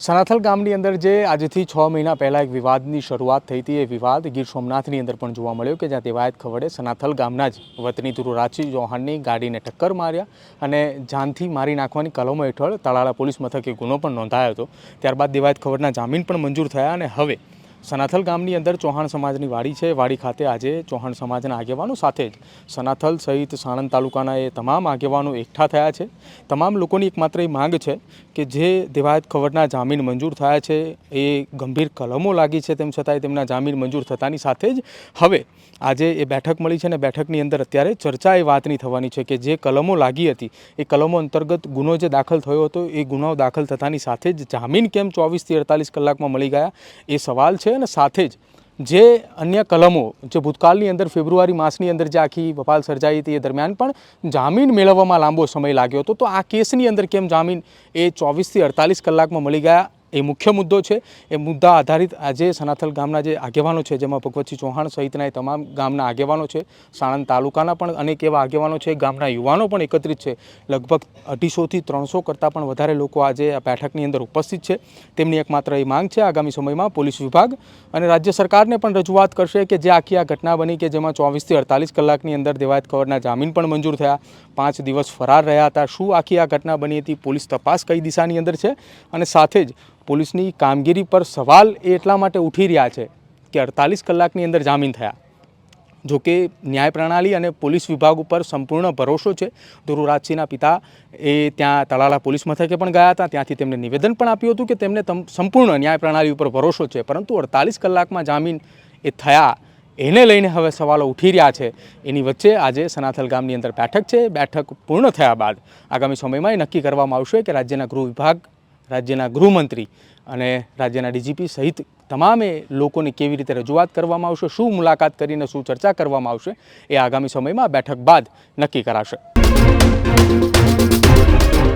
સનાથલ ગામની અંદર જે આજથી 6 મહિના પહેલાં એક વિવાદની શરૂઆત થઈ હતી, એ વિવાદ ગીર સોમનાથની અંદર પણ જોવા મળ્યો કે જ્યાં દેવાયત ખવડે સનાથલ ગામના જ વતની ધ્રુવરાજસિંહ ચૌહાણની ગાડીને ટક્કર માર્યા અને જાનથી મારી નાખવાની કલમો હેઠળ તળાળા પોલીસ મથકે ગુનો પણ નોંધાયો હતો। ત્યારબાદ દેવાયત ખવડના જામીન પણ મંજૂર થયા અને હવે સનાથલ ગામની અંદર ચૌહાણ સમાજની વાડી છે। વાડી ખાતે આજે ચૌહાણ સમાજના આગેવાનો સાથે જ સનાથલ સહિત સાણંદ તાલુકાના એ તમામ આગેવાનો એકઠા થયા છે। તમામ લોકોની એકમાત્ર એ માંગ છે કે જે દેવાયત ખવડના જામીન મંજૂર થયા છે એ ગંભીર કલમો લાગી છે, તેમ છતાંય તેમના જામીન મંજૂર થતાની સાથે જ હવે આજે એ બેઠક મળી છે અને બેઠકની અંદર અત્યારે ચર્ચા એ વાતની થવાની છે કે જે કલમો લાગી હતી એ કલમો અંતર્ગત ગુનો જે દાખલ થયો હતો એ ગુનો દાખલ થતાની સાથે જ જામીન કેમ 24 થી 48 કલાકમાં મળી ગયા એ સવાલ છે। અને સાથે જ જે અન્ય કલમો જે ભૂતકાળની અંદર ફેબ્રુઆરી માસની અંદર જે આખી બપાલ સર્જાઈ હતી એ દરમિયાન પણ જામીન મેળવવામાં લાંબો સમય લાગ્યો હતો, તો આ કેસની અંદર કેમ જામીન એ 24 થી 48 કલાકમાં મળી ગયા એ મુખ્ય મુદ્દો છે। એ મુદ્દા આધારિત આજે સનાથલ ગામના જે આગેવાનો છે, જેમાં ભગવતસિંહ ચૌહાણ સહિતના એ તમામ ગામના આગેવાનો છે, સાણંદ તાલુકાના પણ અનેક એવા આગેવાનો છે, ગામના યુવાનો પણ એકત્રિત છે। લગભગ 250 થી 300 કરતાં પણ વધારે લોકો આજે આ બેઠકની અંદર ઉપસ્થિત છે। તેમની એકમાત્ર એ માંગ છે આગામી સમયમાં પોલીસ વિભાગ અને રાજ્ય સરકારને પણ રજૂઆત કરશે કે જે આખી આ ઘટના બની કે જેમાં 24 થી 48 કલાકની અંદર દેવાયત ખવડના જામીન પણ મંજૂર થયા, 5 દિવસ ફરાર રહ્યા હતા, શું આખી આ ઘટના બની હતી, પોલીસ તપાસ કઈ દિશાની અંદર છે અને સાથે જ પોલીસની કામગીરી પર સવાલ એ એટલા માટે ઉઠી રહ્યા છે કે 48 કલાકની અંદર જામીન થયા। જો કે ન્યાય પ્રણાલી અને પોલીસ વિભાગ ઉપર સંપૂર્ણ ભરોસો છે। ધ્રુવરાજસિંહના પિતા એ ત્યાં તળાળા પોલીસ મથકે પણ ગયા હતા, ત્યાંથી તેમને નિવેદન પણ આપ્યું હતું કે તેમને સંપૂર્ણ ન્યાય પ્રણાલી ઉપર ભરોસો છે, પરંતુ 48 કલાકમાં જામીન એ થયા એને લઈને હવે સવાલો ઉઠી રહ્યા છે। એની વચ્ચે આજે સનાથલ ગામની અંદર બેઠક છે। બેઠક પૂર્ણ થયા બાદ આગામી સમયમાં એ નક્કી કરવામાં આવશે કે રાજ્યના ગૃહ વિભાગ, રાજ્યના ગૃહમંત્રી અને રાજ્યના ડીજીપી સહિત તમામે લોકોને કેવી રીતે રજૂઆત કરવામાં આવશે, શું મુલાકાત કરીને શું ચર્ચા કરવામાં આવશે એ આગામી સમયમાં બેઠક બાદ નક્કી કરાશે।